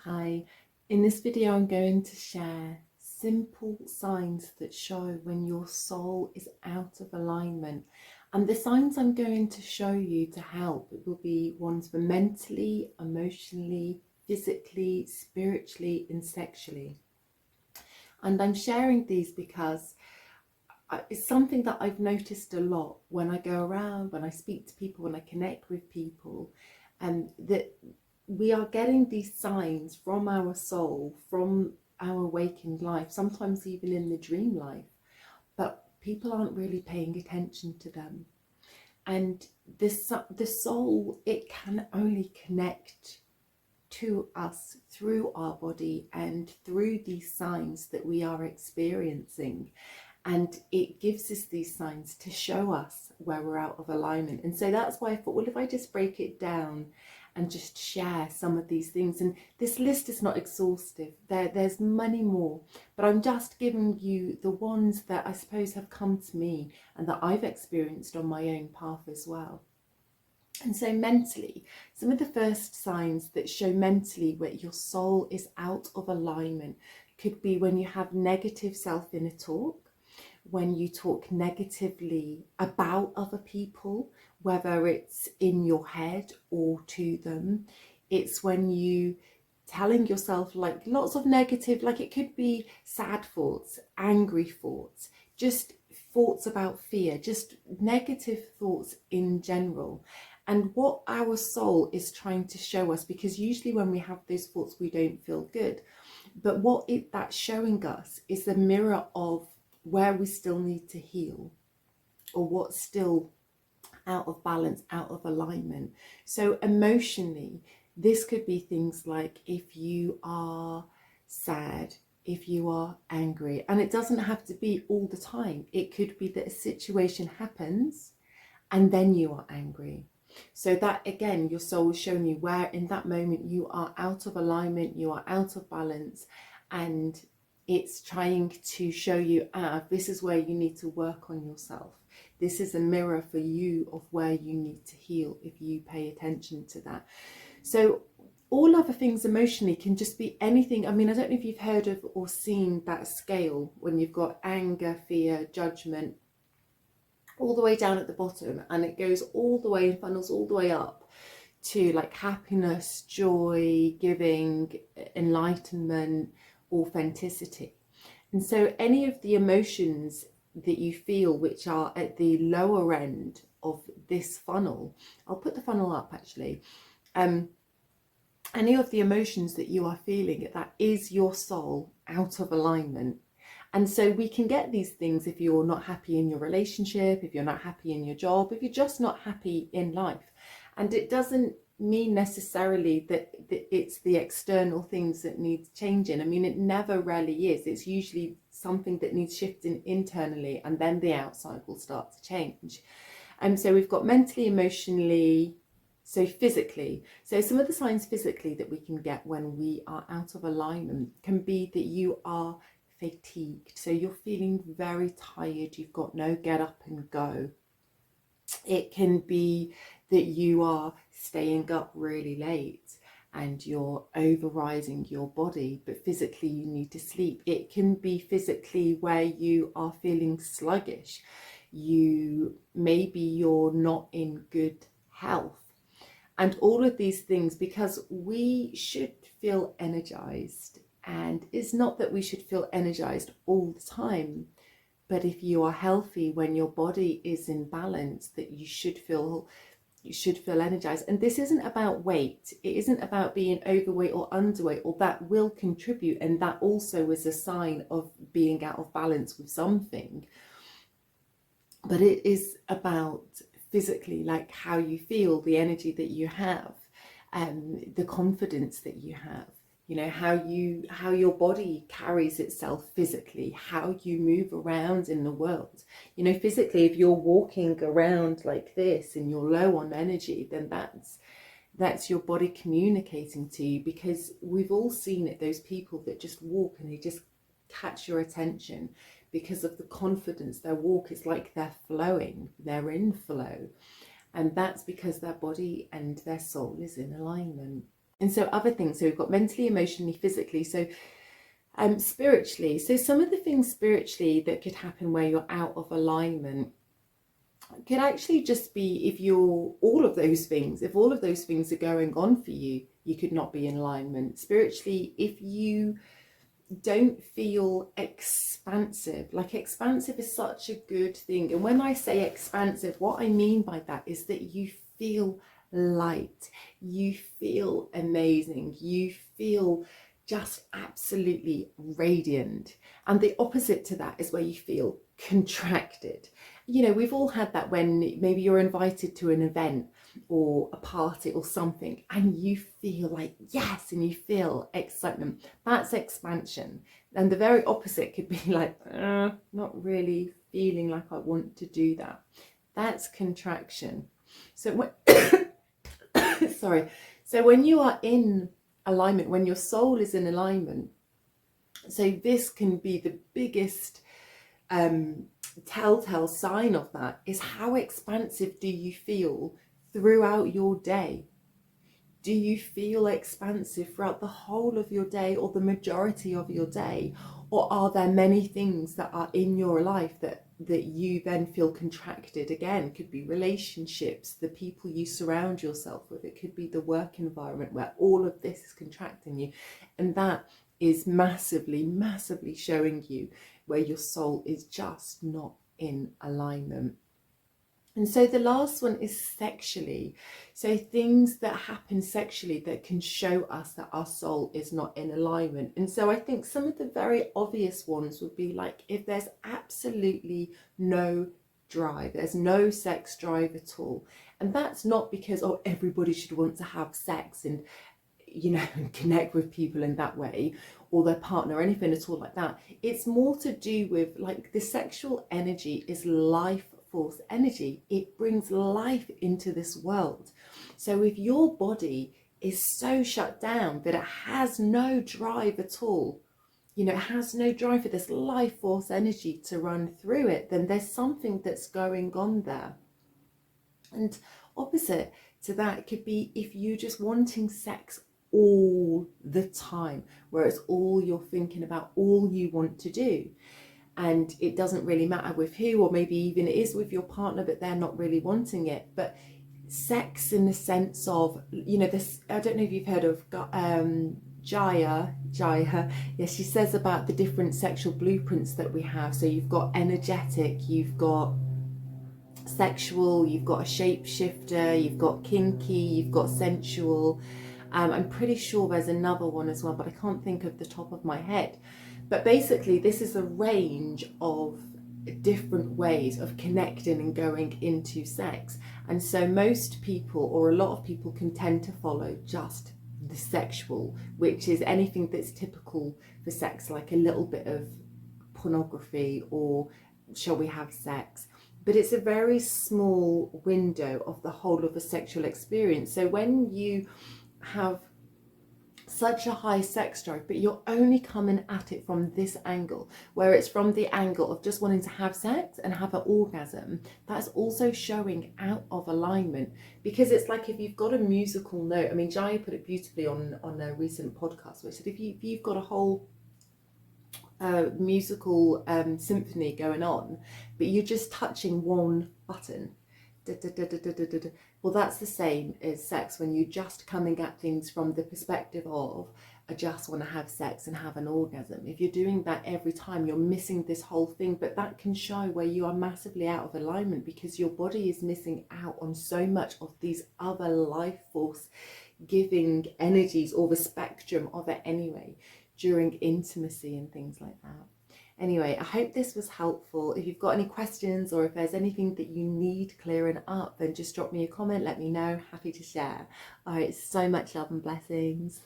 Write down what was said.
Hi, in this video I'm going to share simple signs that show when your soul is out of alignment. And the signs I'm going to show you to help will be ones for mentally, emotionally, physically, spiritually and sexually. And I'm sharing these because it's something that I've noticed a lot when I go around, when I speak to people, when I connect with people, and that we are getting these signs from our soul, from our waking life, sometimes even in the dream life, but people aren't really paying attention to them. And the soul, it can only connect to us through our body and through these signs that we are experiencing. And it gives us these signs to show us where we're out of alignment. And so that's why I thought, well, if I just break it down and just share some of these things, and this list is not exhaustive, there's many more, but I'm just giving you the ones that I suppose have come to me and that I've experienced on my own path as well. And so mentally, some of the first signs that show mentally where your soul is out of alignment could be when you have negative self-inner talk, when you talk negatively about other people, whether it's in your head or to them. It's when you telling yourself like lots of negative, like it could be sad thoughts, angry thoughts, just thoughts about fear, just negative thoughts in general. And what our soul is trying to show us, because usually when we have those thoughts we don't feel good, but what that's showing us is the mirror of where we still need to heal, or what's still out of balance, out of alignment. So emotionally, this could be things like if you are sad, if you are angry, and it doesn't have to be all the time. It could be that a situation happens and then you are angry. So that again, your soul is showing you where in that moment you are out of alignment, you are out of balance, and it's trying to show you, this is where you need to work on yourself. This is a mirror for you of where you need to heal if you pay attention to that. So all other things emotionally can just be anything. I mean, I don't know if you've heard of or seen that scale when you've got anger, fear, judgment, all the way down at the bottom, and it goes all the way and funnels all the way up to like happiness, joy, giving, enlightenment, authenticity. And so any of the emotions that you feel which are at the lower end of this funnel, I'll put the funnel up actually, any of the emotions that you are feeling, that is your soul out of alignment. And so we can get these things if you're not happy in your relationship, if you're not happy in your job, if you're just not happy in life. And it doesn't mean necessarily that it's the external things that need changing. I mean, it never really is. It's usually something that needs shifting internally, and then the outside will start to change. And so we've got mentally, emotionally, so physically. So some of the signs physically that we can get when we are out of alignment can be that you are fatigued. So you're feeling very tired. You've got no get up and go. It can be that you are staying up really late and you're overriding your body, but physically you need to sleep. It can be physically where you are feeling sluggish. Maybe you're not in good health. And all of these things, because we should feel energized. And it's not that we should feel energized all the time, but if you are healthy when your body is in balance, that you should feel energized. And this isn't about weight. It isn't about being overweight or underweight, or that will contribute. And that also is a sign of being out of balance with something. But it is about physically, like how you feel, the energy that you have, the confidence that you have, you know, how your body carries itself physically, how you move around in the world. You know, physically, if you're walking around like this and you're low on energy, then that's your body communicating to you, because we've all seen it, those people that just walk and they just catch your attention because of the confidence. Their walk is like they're flowing, they're in flow, and that's because their body and their soul is in alignment. And so other things, so we've got mentally, emotionally, physically, so spiritually. So some of the things spiritually that could happen where you're out of alignment could actually just be if you're all of those things, if all of those things are going on for you, you could not be in alignment. Spiritually, if you don't feel expansive, like expansive is such a good thing. And when I say expansive, what I mean by that is that you feel light, you feel amazing, you feel just absolutely radiant. And the opposite to that is where you feel contracted. You know, we've all had that when maybe you're invited to an event or a party or something and you feel like yes, and you feel excitement. That's expansion. And the very opposite could be like not really feeling like I want to do that. That's contraction. So when sorry, so when you are in alignment, when your soul is in alignment, so this can be the biggest telltale sign of that is how expansive do you feel throughout your day? Do you feel expansive throughout the whole of your day or the majority of your day? Or are there many things that are in your life that you then feel contracted? Again, it could be relationships, the people you surround yourself with. It could be the work environment where all of this is contracting you. And that is massively, massively showing you where your soul is just not in alignment. And so the last one is sexually. So things that happen sexually that can show us that our soul is not in alignment. And so I think some of the very obvious ones would be like if there's absolutely no drive, there's no sex drive at all. And that's not because, oh, everybody should want to have sex and, you know, connect with people in that way, or their partner, or anything at all like that. It's more to do with like the sexual energy is life force energy. It brings life into this world. So if your body is so shut down that it has no drive at all, you know, it has no drive for this life force energy to run through it, then there's something that's going on there. And opposite to that could be if you're just wanting sex all the time, where it's all you're thinking about, all you want to do. And it doesn't really matter with who, or maybe even it is with your partner, but they're not really wanting it. But sex in the sense of, you know, this, I don't know if you've heard of Jaya, yeah, she says about the different sexual blueprints that we have. So you've got energetic, you've got sexual, you've got a shapeshifter, you've got kinky, you've got sensual. I'm pretty sure there's another one as well, but I can't think of the top of my head. But basically, this is a range of different ways of connecting and going into sex. And so most people, or a lot of people, can tend to follow just the sexual, which is anything that's typical for sex, like a little bit of pornography or shall we have sex. But it's a very small window of the whole of a sexual experience. So when you have such a high sex drive, but you're only coming at it from this angle, where it's from the angle of just wanting to have sex and have an orgasm, that's also showing out of alignment. Because it's like if you've got a musical note, I mean, Jaya put it beautifully on a recent podcast, where she said if you've got a whole musical symphony going on, but you're just touching one button, well, that's the same as sex, when you're just coming at things from the perspective of I just want to have sex and have an orgasm. If you're doing that every time, you're missing this whole thing. But that can show where you are massively out of alignment, because your body is missing out on so much of these other life force giving energies, or the spectrum of it anyway, during intimacy and things like that. Anyway, I hope this was helpful. If you've got any questions, or if there's anything that you need clearing up, then just drop me a comment, let me know. Happy to share. All right, so much love and blessings.